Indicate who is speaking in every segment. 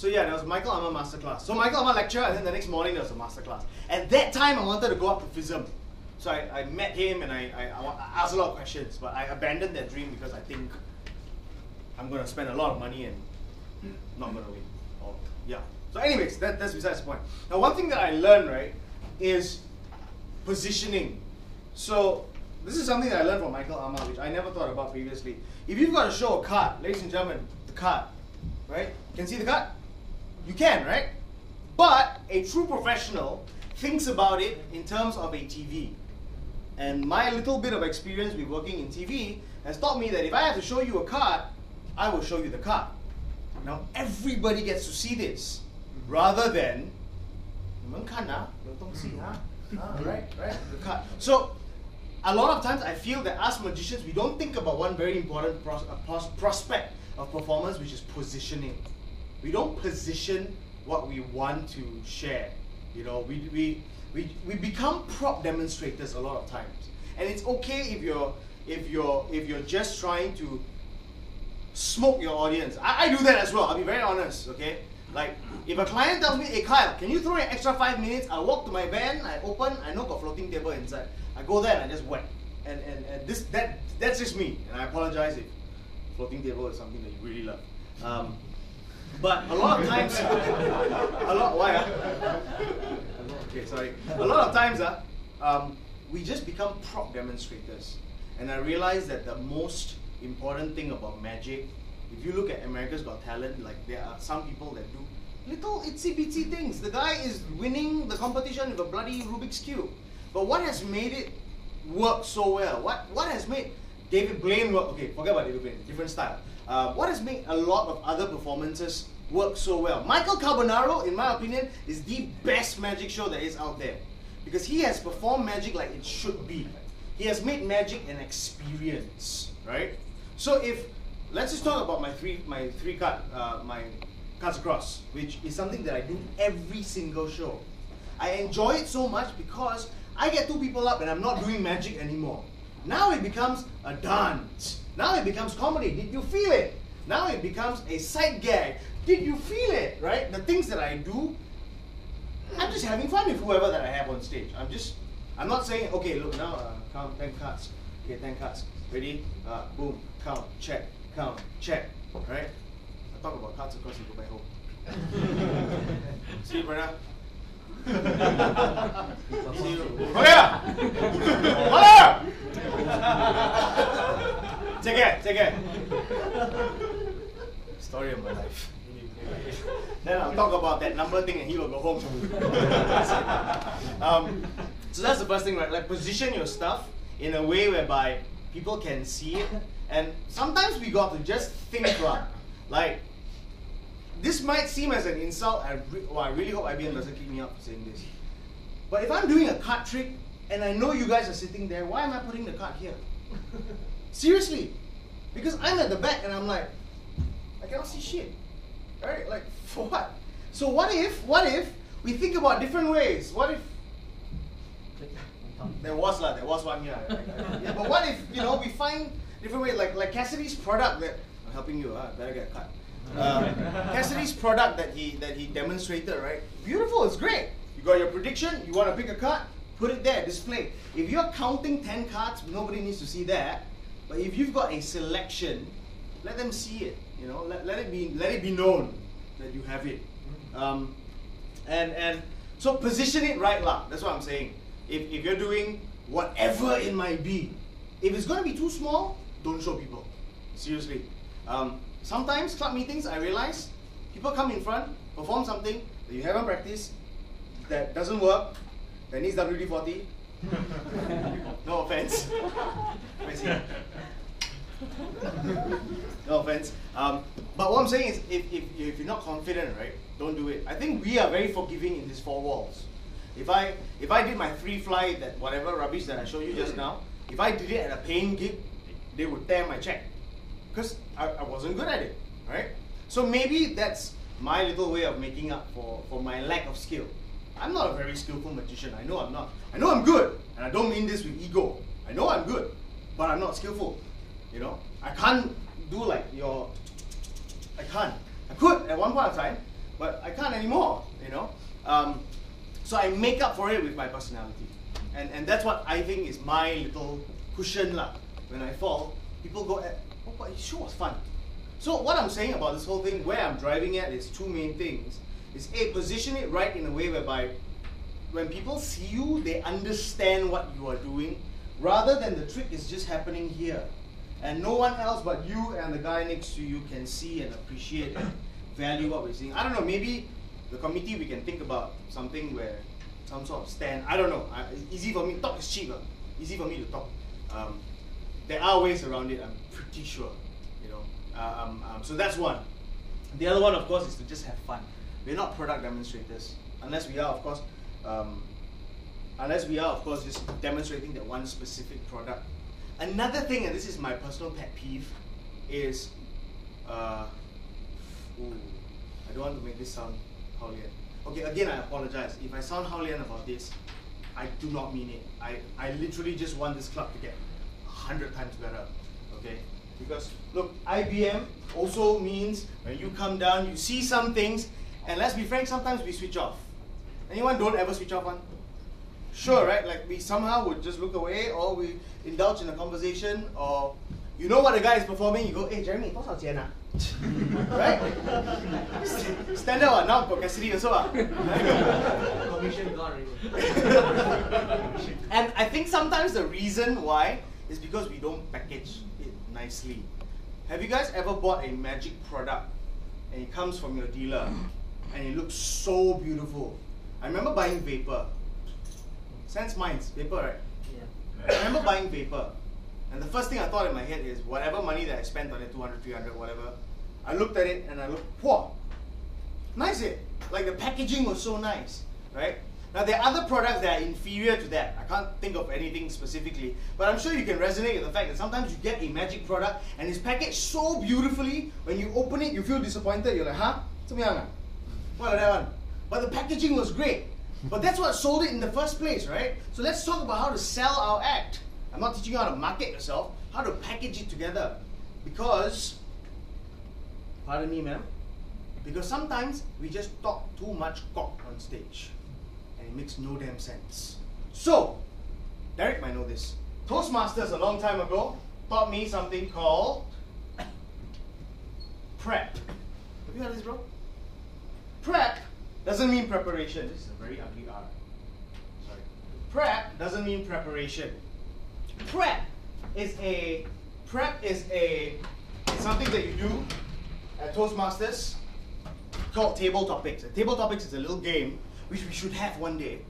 Speaker 1: So yeah, there was a Michael Amma masterclass. So Michael Amma lecture, and then the next morning there was a masterclass. At that time, I wanted to go up to FISM. So I met him and I asked a lot of questions, but I abandoned that dream because I think I'm going to spend a lot of money and not going to win. Or, yeah. So anyways, that's besides the point. Now one thing that I learned, right, is positioning. So this is something that I learned from Michael Amma, which I never thought about previously. If you've got to show a card, ladies and gentlemen, the card, right? Can see the card? You can, right? But a true professional thinks about it in terms of a TV. And my little bit of experience with working in TV has taught me that if I have to show you a card, I will show you the card. Now everybody gets to see this, rather than, right, the card. So a lot of times I feel that us magicians, we don't think about one very important prospect of performance, which is positioning. We don't position what we want to share. You know, we become prop demonstrators a lot of times, and it's okay if you're just trying to smoke your audience. I do that as well. I'll be very honest. Okay, like if a client tells me, "Hey Kyle, can you throw an extra 5 minutes?" I walk to my van, I open, I know got floating table inside. I go there and I just whack, and that's just me. And I apologize if floating table is something that you really love. But a lot of times, okay, sorry. A lot of times, we just become prop demonstrators. And I realize that the most important thing about magic, if you look at America's Got Talent, like there are some people that do little itsy bitsy things. The guy is winning the competition with a bloody Rubik's Cube. But what has made it work so well? What has made David Blaine work? Okay, forget about David Blaine, different style. What has made a lot of other performances work so well? Michael Carbonaro, in my opinion, is the best magic show that is out there. Because he has performed magic like it should be. He has made magic an experience, right? So let's just talk about my cards across, which is something that I do every single show. I enjoy it so much because I get two people up and I'm not doing magic anymore. Now it becomes a dance. Now it becomes comedy. Did you feel it? Now it becomes a sight gag. Did you feel it? Right? The things that I do, I'm just having fun with whoever that I have on stage. I'm not saying, okay, look, now count 10 cards. Okay, 10 cards. Ready? Boom, count, check, right? I talk about cards across and go back home. See you, Brenna. See you. Okay! Take care. Story of my life. Then I'll talk about that number thing and he will go home. So that's the first thing, right? Like position your stuff in a way whereby people can see it. And sometimes we got to just think, right? Like, this might seem as an insult. I really hope IBM doesn't kick me out for saying this. But if I'm doing a card trick and I know you guys are sitting there, why am I putting the card here? Seriously. Because I'm at the back and I'm like, I cannot see shit. Right? Like, for what? So what if we think about different ways? What if there was one here. Yeah, but what if, we find different ways, like Cassidy's product that I'm helping you, better get a cut. Cassidy's product that he demonstrated, right? Beautiful, it's great. You got your prediction, you want to pick a card, put it there, display. If you're counting 10 cards, nobody needs to see that. But if you've got a selection, let them see it. Let it be known that you have it. And so position it right lah. That's what I'm saying. If you're doing whatever it might be, if it's going to be too small, don't show people. Seriously. Sometimes club meetings, I realize people come in front, perform something that you haven't practiced, that doesn't work, that needs WD-40. No offense. No offense. But what I'm saying is, if you're not confident, right, don't do it. I think we are very forgiving in these four walls. If I did my free fly, that whatever rubbish that I showed you just now, if I did it at a paying gig, they would tear my check. Because I wasn't good at it, right? So maybe that's my little way of making up for my lack of skill. I'm not a very skillful magician. I know I'm not. I know I'm good, and I don't mean this with ego. I know I'm good, but I'm not skillful. I can't do like I can't. I could at one point of time, but I can't anymore, you know. So I make up for it with my personality, and that's what I think is my little cushion lah. When I fall, people go, "Oh, but it sure was fun." So what I'm saying about this whole thing, where I'm driving at, is two main things. Is A, position it right in a way whereby when people see you, they understand what you are doing, rather than the trick is just happening here. And no one else but you and the guy next to you can see and appreciate and value what we're seeing. I don't know, maybe the committee, we can think about something where some sort of stand, I don't know. Easy for me, talk is cheap. Easy for me to talk. There are ways around it, I'm pretty sure. You know. So that's one. The other one, of course, is to just have fun. We're not product demonstrators, unless we are, of course, just demonstrating that one specific product. Another thing, and this is my personal pet peeve, is, I don't want to make this sound Hao-Lian. Okay, again, I apologize. If I sound Hao-Lian about this, I do not mean it. I literally just want this club to get 100 times better, okay? Because, look, IBM also means when you come down, you see some things, and let's be frank, sometimes we switch off. Anyone don't ever switch off one? Sure, right? Like we somehow would just look away, or we indulge in a conversation, or you know what the guy is performing, you go, "Hey Jeremy, 多少钱 right? Standard what? Now got Cassidy also.
Speaker 2: Commission gone already.
Speaker 1: And I think sometimes the reason why is because we don't package it nicely. Have you guys ever bought a magic product and it comes from your dealer and it looks so beautiful? I remember buying Vapor. Sense Minds, Vapor, right?
Speaker 2: Yeah.
Speaker 1: I remember buying Vapor. And the first thing I thought in my head is whatever money that I spent on it, 200, 300, whatever, I looked at it and I looked, whoa, nice it. Like the packaging was so nice, right? Now there are other products that are inferior to that. I can't think of anything specifically, but I'm sure you can resonate with the fact that sometimes you get a magic product and it's packaged so beautifully, when you open it, you feel disappointed. You're like, huh? 怎么样啊? What that one? But the packaging was great. But that's what sold it in the first place, right? So let's talk about how to sell our act. I'm not teaching you how to market yourself, how to package it together. Because, pardon me ma'am, because sometimes we just talk too much cock on stage. And it makes no damn sense. So, Derek might know this. Toastmasters a long time ago taught me something called prep. Have you heard of this, bro? Prep doesn't mean preparation. This is a very ugly R. Sorry. Prep doesn't mean preparation. Prep is something that you do at Toastmasters called Table Topics. And Table Topics is a little game which we should have one day,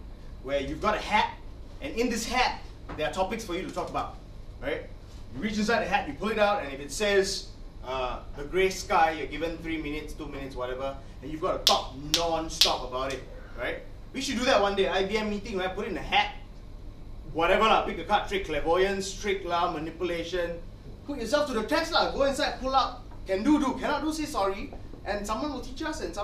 Speaker 1: where you've got a hat, and in this hat there are topics for you to talk about, right? You reach inside the hat, you pull it out, and if it says the grey sky, you're given 3 minutes, 2 minutes, whatever, and you've got to talk non-stop about it, right? We should do that one day. IBM meeting, right? Put it in a hat, whatever lah, pick a card, trick, clairvoyance, trick lah, manipulation. Put yourself to the test lah, go inside, pull out, can do, cannot do, say sorry, and someone will teach us, and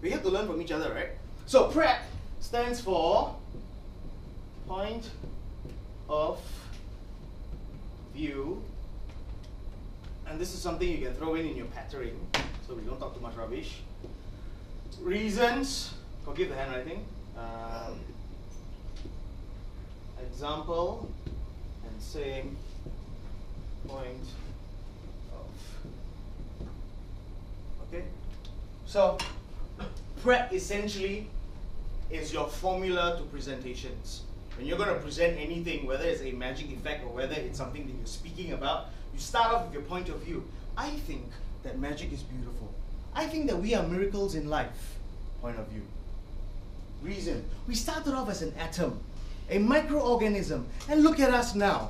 Speaker 1: we have to learn from each other, right? So PREP stands for point of view, and this is something you can throw in your pattering, so we don't talk too much rubbish. Reasons, forgive the handwriting. Example, and same point of. Okay, so PREP essentially is your formula to presentations. When you're going to present anything, whether it's a magic effect or whether it's something that you're speaking about, you start off with your point of view. I think that magic is beautiful. I think that we are miracles in life. Point of view. Reason. We started off as an atom, a microorganism, and look at us now.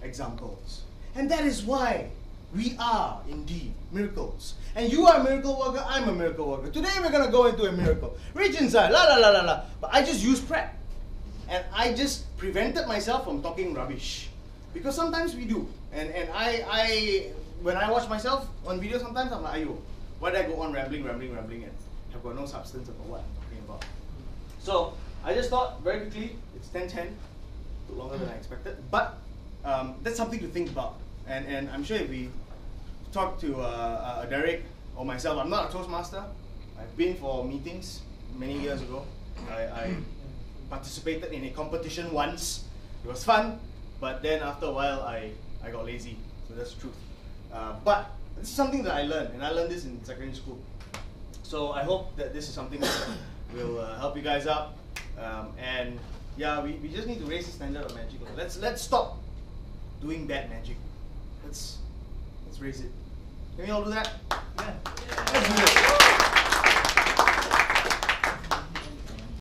Speaker 1: Examples. And that is why we are indeed miracles. And you are a miracle worker, I'm a miracle worker. Today we're going to go into a miracle. Reach inside, la la la la la. But I just used PREP. And I just prevented myself from talking rubbish. Because sometimes we do. And I when I watch myself on video, sometimes I'm like, ayo, why did I go on rambling and have got no substance about what I'm talking about? So I just thought very quickly, it's 10:10, took longer than I expected. But that's something to think about. And I'm sure if we talk to Derek or myself, I'm not a Toastmaster, I've been for meetings many years ago. I participated in a competition once. It was fun, but then after a while I got lazy. So that's the truth. But this is something that I learned, and I learned this in secondary school. So I hope that this is something that will help you guys out. And yeah, we just need to raise the standard of magic. Let's stop doing bad magic. Let's raise it. Can we all do that?
Speaker 2: Yeah.
Speaker 1: Let's do that.